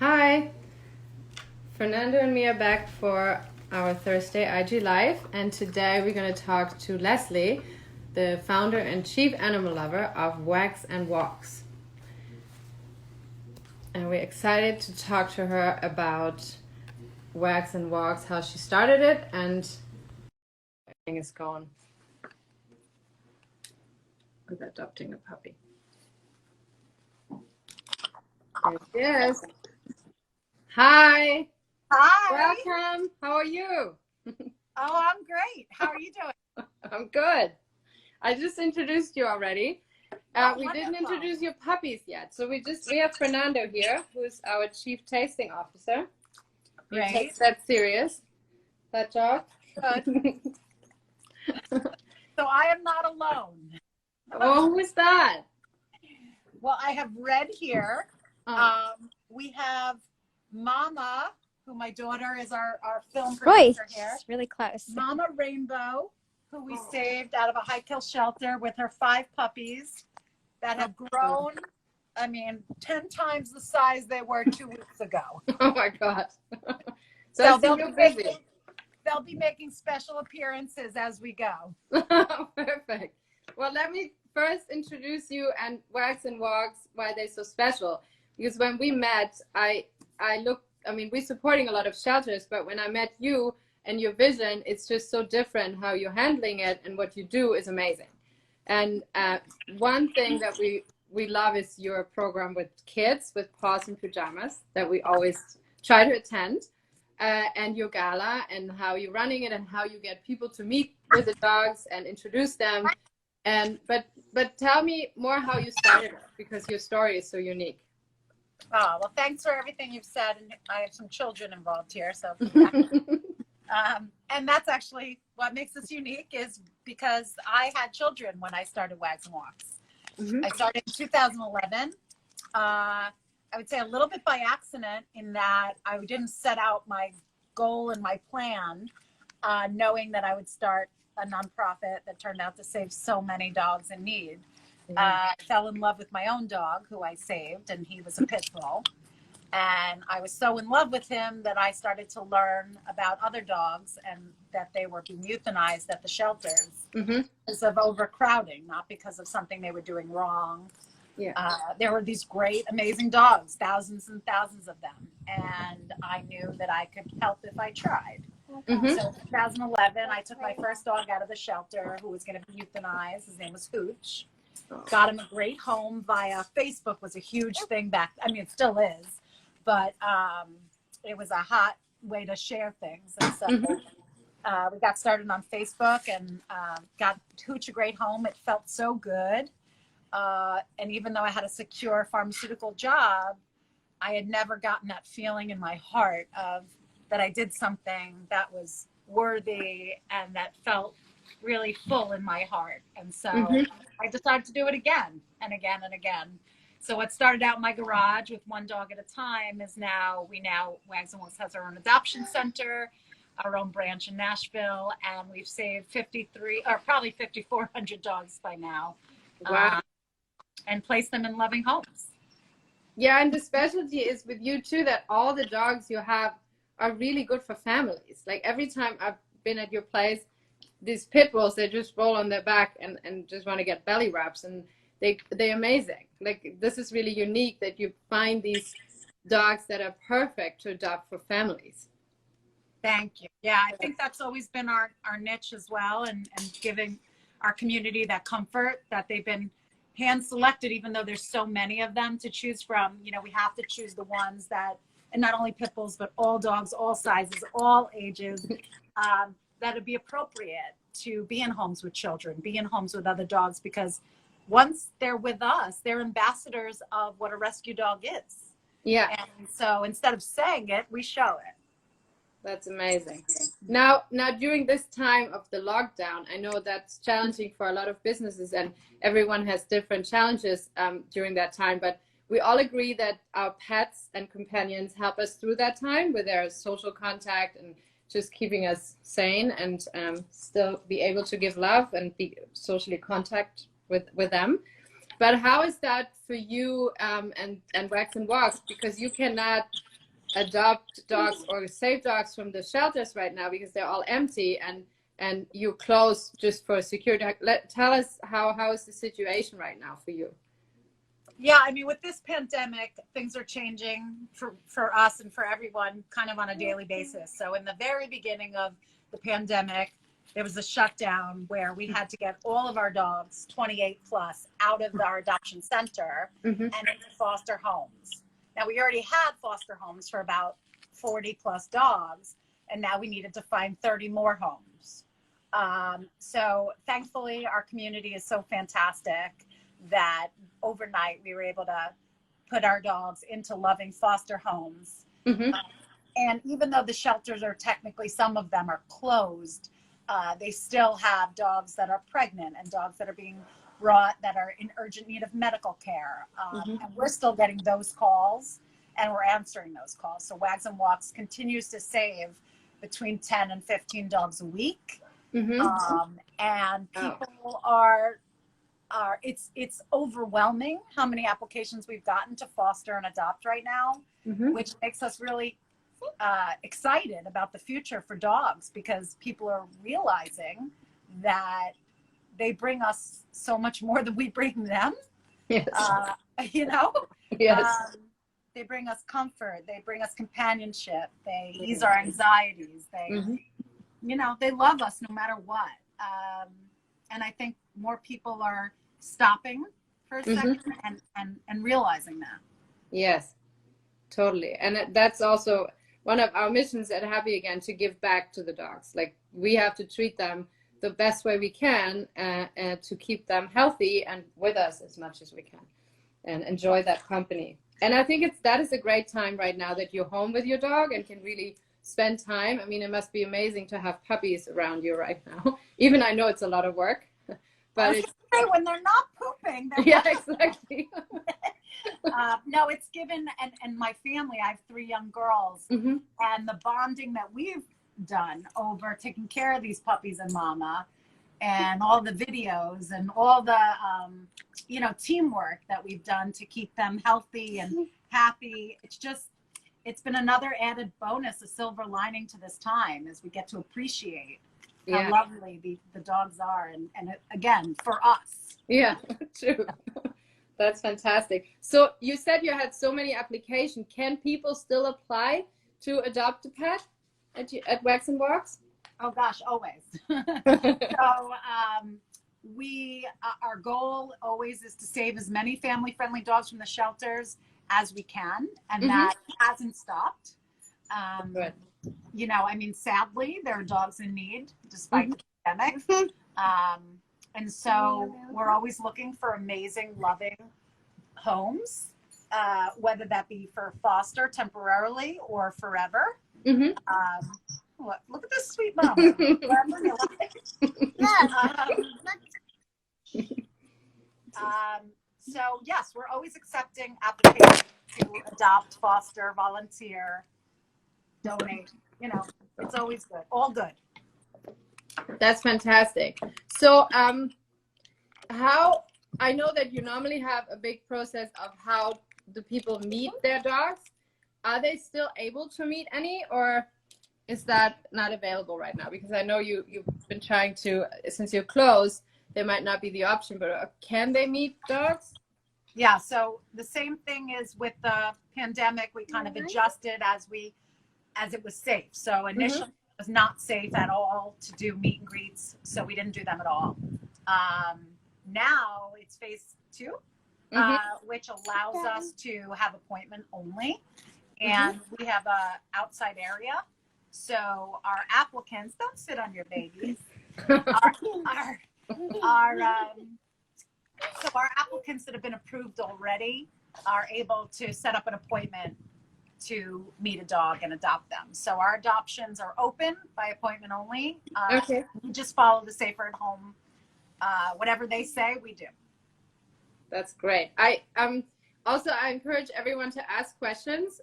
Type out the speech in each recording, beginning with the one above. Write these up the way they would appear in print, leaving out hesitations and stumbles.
Hi, Fernando and me are back for our Thursday IG Live, and today we're going to talk to Lesley, the founder and chief animal lover of Wags and Walks. And we're excited to talk to her about Wags and Walks, how she started it, and everything is going with adopting a puppy. There she is. Hi. Hi. Welcome. How are you? Oh, I'm great. How are you doing? I'm good. I just introduced you already. We didn't introduce your puppies yet. So we have Fernando here, who's our chief tasting officer. He takes that serious, that job. Good. So I am not alone. Oh, who is that? Well, I have Red here. We have Mama, who my daughter is our film producer here. It's really close. Mama Rainbow, who we saved out of a high-kill shelter with her 5 puppies that have grown, 10 times the size they were 2 weeks ago. Oh my God. So they'll be making special appearances as we go. Perfect. Well, let me first introduce you and Wags and Walks, why they're so special. Because when we met, we're supporting a lot of shelters, but when I met you and your vision, it's just so different how you're handling it, and what you do is amazing. And one thing that we love is your program with kids, with Paws in Pajamas, that we always try to attend, and your gala, and how you're running it, and how you get people to meet with the dogs and introduce them. And but tell me more how you started it, because your story is so unique. Oh, well, thanks for everything you've said. And I have some children involved here. So, and that's actually what makes this unique, is because I had children when I started Wags and Walks. Mm-hmm. I started in 2011. I would say a little bit by accident, in that I didn't set out my goal and my plan, knowing that I would start a nonprofit that turned out to save so many dogs in need. I fell in love with my own dog, who I saved, and he was a pit bull. And I was so in love with him that I started to learn about other dogs, and that they were being euthanized at the shelters because of overcrowding, not because of something they were doing wrong. Yeah. There were these great, amazing dogs, thousands and thousands of them. And I knew that I could help if I tried. So in 2011, I took my first dog out of the shelter, who was going to be euthanized. His name was Hooch. Got him a great home via Facebook. Was a huge thing back. It still is, but it was a hot way to share things. And so we got started on Facebook, and got Hooch a great home. It felt so good. And even though I had a secure pharmaceutical job, I had never gotten that feeling in my heart of that I did something that was worthy and that felt really full in my heart. And so I decided to do it again and again and again. So what started out in my garage with one dog at a time is now Wags and Walks has our own adoption center, our own branch in Nashville, and we've saved 5,400 dogs by now. Wow. And placed them in loving homes. Yeah, and the specialty is with you too, that all the dogs you have are really good for families. Like every time I've been at your place, these pit bulls, they just roll on their back and just want to get belly rubs, and they're amazing. Like, this is really unique that you find these dogs that are perfect to adopt for families. Thank you. Yeah, I think that's always been our niche as well, and giving our community that comfort that they've been hand selected, even though there's so many of them to choose from. We have to choose the ones that, and not only pit bulls, but all dogs, all sizes, all ages, that would be appropriate to be in homes with children, be in homes with other dogs, because once they're with us, they're ambassadors of what a rescue dog is. Yeah. And so instead of saying it, we show it. That's amazing. Now during this time of the lockdown, I know that's challenging for a lot of businesses, and everyone has different challenges during that time, but we all agree that our pets and companions help us through that time with their social contact and just keeping us sane, and still be able to give love and be socially contact with them. But how is that for you and Wags and Walks? Because you cannot adopt dogs or save dogs from the shelters right now because they're all empty, and you close just for security. Tell us how is the situation right now for you? Yeah, I mean, with this pandemic, things are changing for us and for everyone kind of on a daily basis. So in the very beginning of the pandemic, there was a shutdown where we had to get all of our dogs, 28 plus, out of our adoption center and into foster homes. Now, we already had foster homes for about 40 plus dogs, and now we needed to find 30 more homes. So thankfully, our community is so fantastic that overnight we were able to put our dogs into loving foster homes. And even though the shelters are technically, some of them are closed, they still have dogs that are pregnant and dogs that are being brought that are in urgent need of medical care. And we're still getting those calls, and we're answering those calls. So Wags and Walks continues to save between 10 and 15 dogs a week. And people are it's overwhelming how many applications we've gotten to foster and adopt right now, which makes us really excited about the future for dogs, because people are realizing that they bring us so much more than we bring them. Yes. You know, yes. They bring us comfort, they bring us companionship, they ease our anxieties, they you know, they love us no matter what. And I think more people are stopping for a second and realizing that. Yes, totally. And that's also one of our missions at Happy Again, to give back to the dogs. Like, we have to treat them the best way we can to keep them healthy and with us as much as we can and enjoy that company. And I think that is a great time right now that you're home with your dog and can really spend time. I mean, it must be amazing to have puppies around you right now. Even I know it's a lot of work, but it's when they're not pooping. Yeah, exactly. No, it's given, and my family, I have 3 young girls, and the bonding that we've done over taking care of these puppies and mama, and all the videos and all the, you know, teamwork that we've done to keep them healthy and happy. It's been another added bonus, a silver lining to this time, as we get to appreciate how lovely the dogs are. And again, for us. Yeah, true. That's fantastic. So you said you had so many applications. Can people still apply to adopt a pet at Wags and Walks? Oh gosh, always. So our goal always is to save as many family-friendly dogs from the shelters as we can, and that hasn't stopped. Good. You know, I mean, sadly, there are dogs in need despite the pandemic. And so we're always looking for amazing, loving homes, whether that be for foster temporarily or forever. Look at this sweet mama. So yes, we're always accepting applications to adopt, foster, volunteer, donate. You know, it's always good. All good. That's fantastic. So how, I know that you normally have a big process of how the people meet their dogs. Are they still able to meet any, or is that not available right now? Because I know you've been trying to, since you're closed, there might not be the option, but can they meet dogs? Yeah, so the same thing is with the pandemic, we kind of adjusted as it was safe. So initially it was not safe at all to do meet and greets, so we didn't do them at all. Now it's phase 2, which allows us to have appointment only, and we have a outside area. So our applicants, don't sit on your babies. So our applicants that have been approved already are able to set up an appointment to meet a dog and adopt them. So our adoptions are open by appointment only. We just follow the Safer at Home. Whatever they say, we do. That's great. I encourage everyone to ask questions.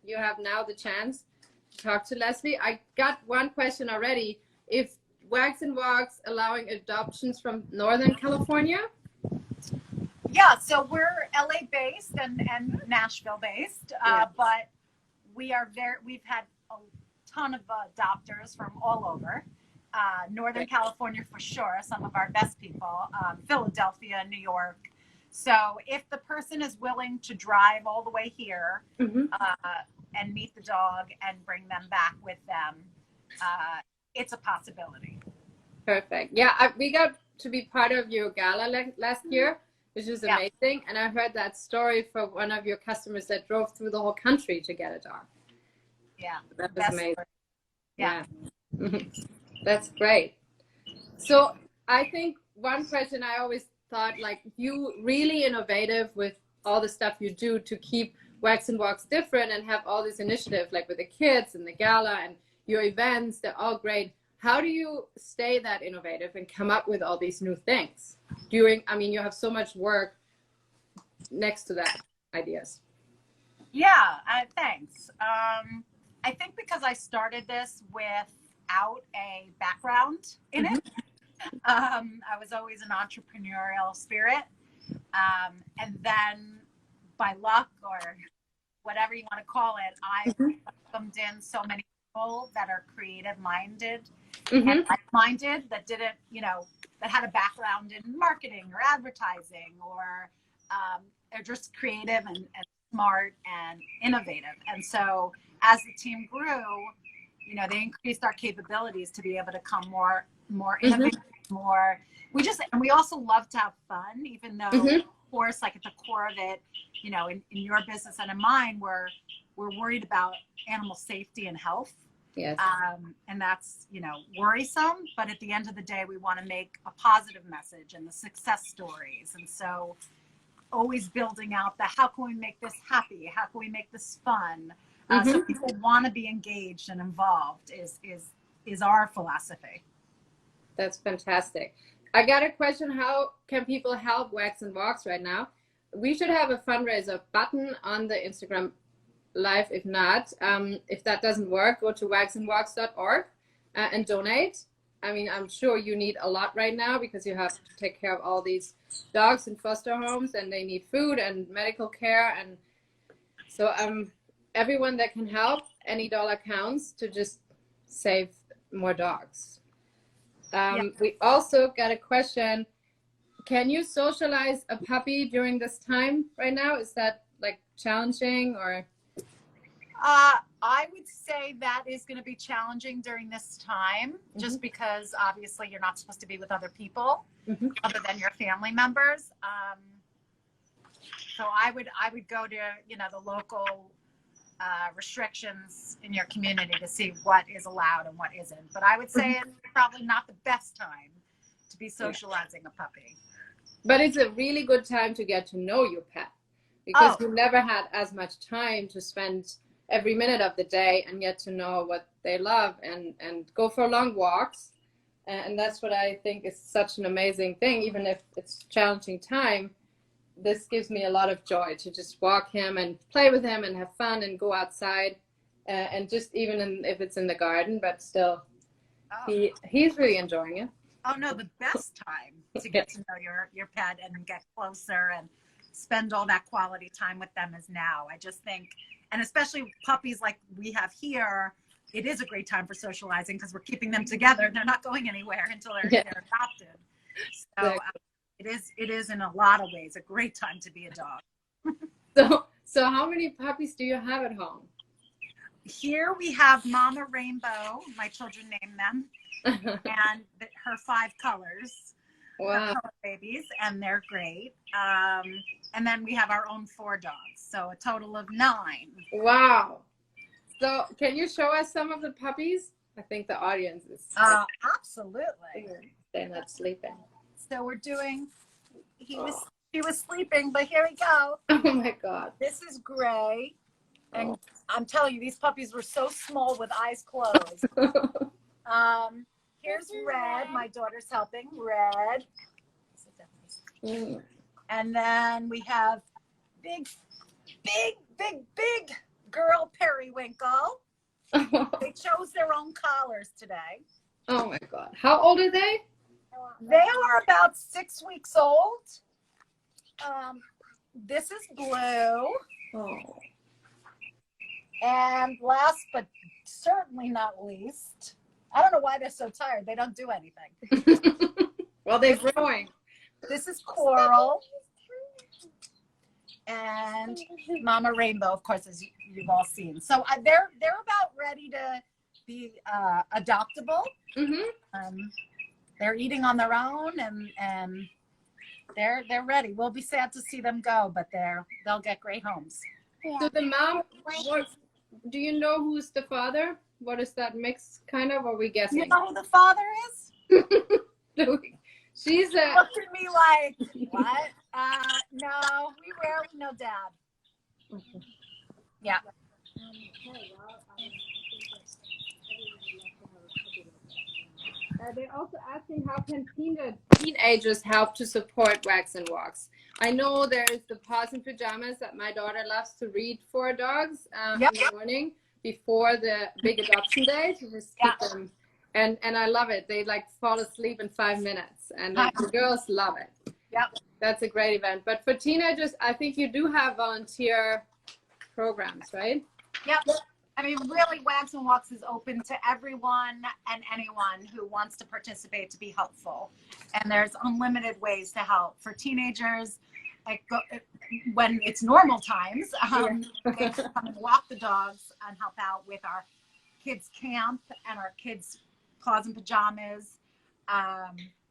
You have now the chance to talk to Lesley. I got one question already. If Wags and Walks allowing adoptions from Northern California? Yeah, so we're LA based and Nashville based, but we've had a ton of adopters from all over. Northern California for sure, some of our best people, Philadelphia, New York. So if the person is willing to drive all the way here and meet the dog and bring them back with them, it's a possibility. Perfect. Yeah, we got to be part of your gala last year, which is amazing. And I heard that story from one of your customers that drove through the whole country to get a dog. Yeah, that was amazing. Story. Yeah. That's great. So I think one question I always thought, like, you really innovative with all the stuff you do to keep Wax and Walks different and have all these initiatives, like with the kids and the gala and your events, they're all great. How do you stay that innovative and come up with all these new things? I mean, you have so much work next to that ideas. Yeah, thanks. I think because I started this without a background in it, I was always an entrepreneurial spirit. And then by luck or whatever you want to call it, I welcomed in so many people that are creative minded and like-minded that didn't, that had a background in marketing or advertising or they're just creative and smart and innovative. And so as the team grew, they increased our capabilities to be able to come more innovative, and we also love to have fun, even though of course, like at the core of it, in your business and in mine, we're worried about animal safety and health. Yes. And that's, worrisome, but at the end of the day, we want to make a positive message and the success stories. And so always building out how can we make this happy? How can we make this fun? So people want to be engaged and involved is our philosophy. That's fantastic. I got a question. How can people help Wax and Walks right now? We should have a fundraiser button on the Instagram live. If not, if that doesn't work, go to waxandwalks.org and donate. I mean, I'm sure you need a lot right now because you have to take care of all these dogs in foster homes and they need food and medical care. And so everyone that can help, any dollar counts to just save more dogs. We also got a question. Can you socialize a puppy during this time right now? Is that like challenging or? I would say that is going to be challenging during this time, just because obviously you're not supposed to be with other people other than your family members. So I would go to, the local restrictions in your community to see what is allowed and what isn't. But I would say it's probably not the best time to be socializing a puppy. But it's a really good time to get to know your pet because you never had as much time to spend every minute of the day and get to know what they love and go for long walks. And that's what I think is such an amazing thing. Even if it's a challenging time, this gives me a lot of joy to just walk him and play with him and have fun and go outside and just even if it's in the garden, but still he's really enjoying it. Oh no, the best time to get to know your pet and get closer and spend all that quality time with them is now. I just think, and especially puppies like we have here, it is a great time for socializing because we're keeping them together. They're not going anywhere until they're adopted. So it is in a lot of ways a great time to be a dog. So how many puppies do you have at home? Here we have Mama Rainbow, my children name them, and her 5 colors. Wow. Her color babies, and they're great. And then we have our own 4 dogs, so a total of 9. Wow. So can you show us some of the puppies? I think the audience is. Absolutely. They're not sleeping. So we're doing, she was sleeping, but here we go. Oh my God. This is Gray. And I'm telling you, these puppies were so small with eyes closed. Here's Red. My daughter's helping. Red. And then we have big girl Periwinkle. They chose their own collars today. Oh my God. How old are they? They are about 6 weeks old. This is Blue. Oh. And last but certainly not least, I don't know why they're so tired. They don't do anything. Well, they're growing. This is Coral. And Mama Rainbow, of course, as you've all seen. So they're about ready to be adoptable. They're eating on their own, and they're ready. We'll be sad to see them go, but they'll get great homes. So the mom, do you know who's the father? What is that mix kind of? Or are we guessing? You know who the father is? She's a. Looked at me like, what? No, we rarely know Dad. Yeah. They're also asking how can teenagers help to support Wags and Walks. I know there is the Paws and Pajamas that my daughter loves to read for dogs in the morning before the big adoption day to just keep them. And I love it. They like fall asleep in 5 minutes, and the girls love it. Yep. That's a great event. But for teenagers, I think you do have volunteer programs, right? Yep. I mean, really, Wags and Walks is open to everyone and anyone who wants to participate to be helpful. And there's unlimited ways to help. For teenagers, when it's normal times, they come and walk the dogs and help out with our kids' camp and our kids' Paws and Pajamas.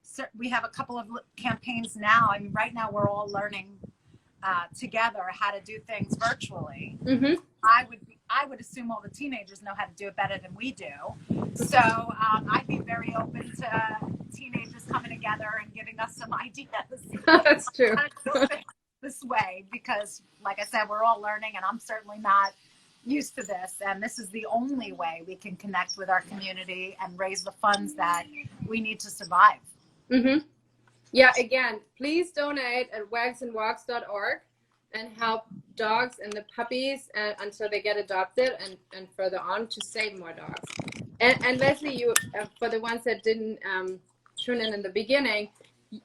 So we have a couple of campaigns now. I mean, right now we're all learning together how to do things virtually. I would assume all the teenagers know how to do it better than we do. So I'd be very open to teenagers coming together and giving us some ideas. That's true. This way, because like I said, we're all learning, and I'm certainly not used to this. And this is the only way we can connect with our community and raise the funds that we need to survive. Yeah, again, please donate at wagsandwalks.org and help dogs and the puppies until they get adopted and further on to save more dogs. And Lesley, you for the ones that didn't tune in the beginning,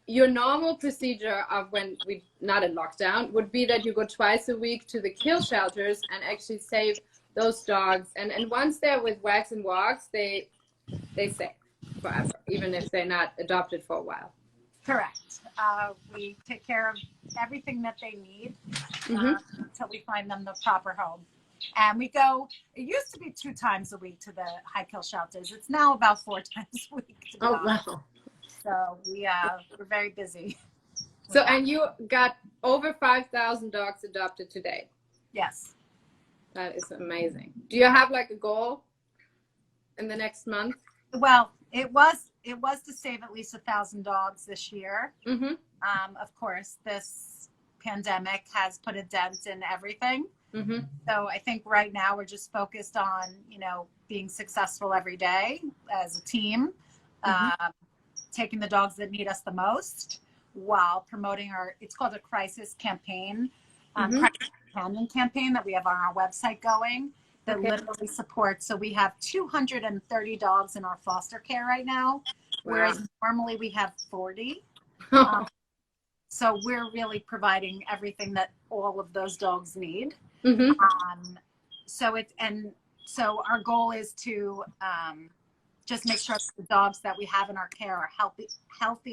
your normal procedure of when we not in lockdown would be that you go twice a week to the kill shelters and actually save those dogs. And once they're with Wags and Walks, they stay forever, even if they're not adopted for a while. Correct. We take care of everything that they need until we find them the proper home. And we go, it used to be 2 times a week to the high kill shelters. It's now about 4 times a week. Oh, wow. So we're very busy. So, and you got over 5,000 dogs adopted today. Yes. That is amazing. Do you have like a goal in the next month? Well, it was to save at least 1,000 dogs this year. Of course, this pandemic has put a dent in everything. So I think right now we're just focused on, being successful every day as a team, taking the dogs that need us the most while promoting it's called a crisis campaign, crisis companion campaign that we have on our website going. That literally supports. So we have 230 dogs in our foster care right now, whereas normally we have 40. So we're really providing everything that all of those dogs need. So our goal is to just make sure that the dogs that we have in our care are healthy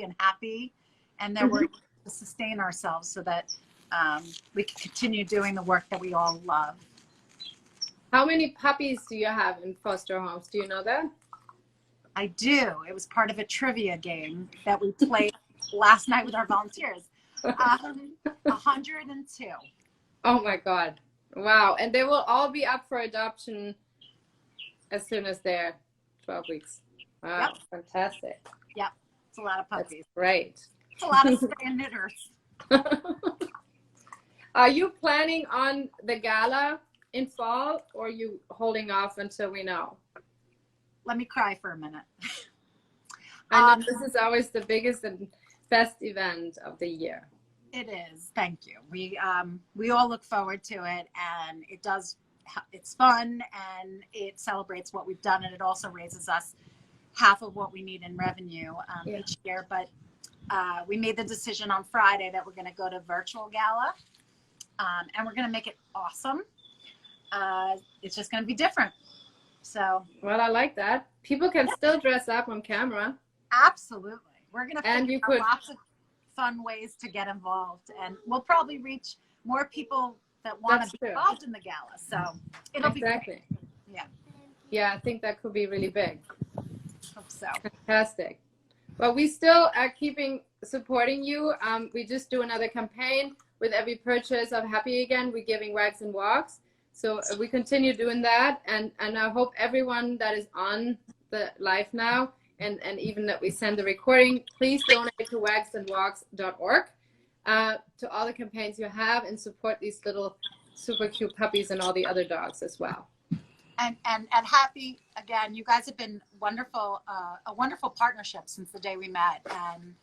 and happy, and that we're able to sustain ourselves so that we can continue doing the work that we all love. How many puppies do you have in foster homes? Do you know that? I do. It was part of a trivia game that we played last night with our volunteers. 102. Oh my God. Wow. And they will all be up for adoption as soon as they're 12 weeks. Wow. Fantastic. Yep. It's a lot of puppies. That's great. It's a lot of stray knitters. Are you planning on the gala in fall, or are you holding off until we know? Let me cry for a minute. I know this is always the biggest and best event of the year. It is. Thank you. We all look forward to it, and it's fun, and it celebrates what we've done, and it also raises us half of what we need in revenue each year. But we made the decision on Friday that we're going to go to virtual gala, and we're going to make it awesome. it's just going to be different. So, well, I like that. People can still dress up on camera. Absolutely. We're going to figure out could lots of fun ways to get involved, and we'll probably reach more people that want to be involved in the gala. So it'll be great. Yeah. Yeah, I think that could be really big. Hope so. Fantastic. Well, we still are supporting you. We just do another campaign with every purchase of Happy Again. We're giving Wags and Walks. So we continue doing that. And I hope everyone that is on the live now, and even that we send the recording, please donate to wagsandwalks.org to all the campaigns you have, and support these little super cute puppies and all the other dogs as well. And Happy, again, you guys have been wonderful, a wonderful partnership since the day we met. And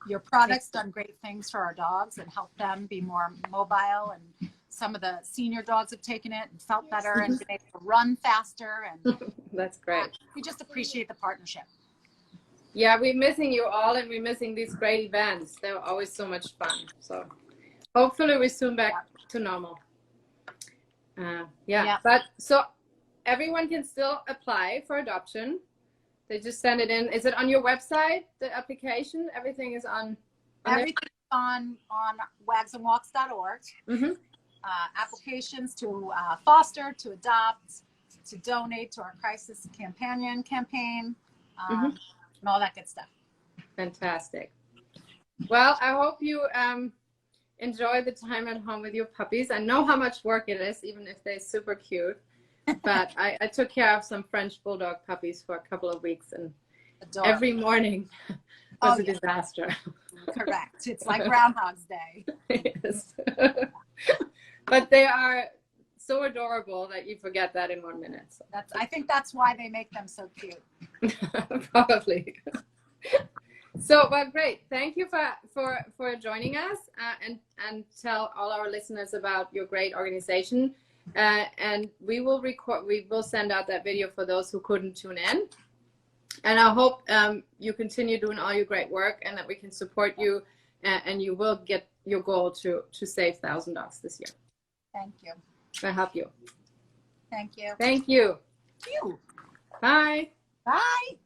your product's done great things for our dogs and helped them be more mobile. And some of the senior dogs have taken it and felt better and been able to run faster. And that's great. We just appreciate the partnership. Yeah, we're missing you all, and we're missing these great events. They're always so much fun. So hopefully we're soon back to normal. But so everyone can still apply for adoption. They just send it in. Is it on your website, the application? Everything is on everything on wagsandwalks.org. Applications to foster, to adopt, to donate to our crisis companion campaign, and all that good stuff. Fantastic. Well, I hope you enjoy the time at home with your puppies. I know how much work it is, even if they're super cute. But I took care of some French Bulldog puppies for a couple of weeks, and every morning was a disaster. Correct. It's like Groundhog's Day. Yes. But they are so adorable that you forget that in 1 minute. So. I think that's why they make them so cute. Probably. So, well, great. Thank you for joining us, and tell all our listeners about your great organization. And we will send out that video for those who couldn't tune in. And I hope you continue doing all your great work, and that we can support you, and you will get your goal to save 1,000 dogs this year. Thank you. I help you. Thank you. Thank you. Thank you. Bye. Bye.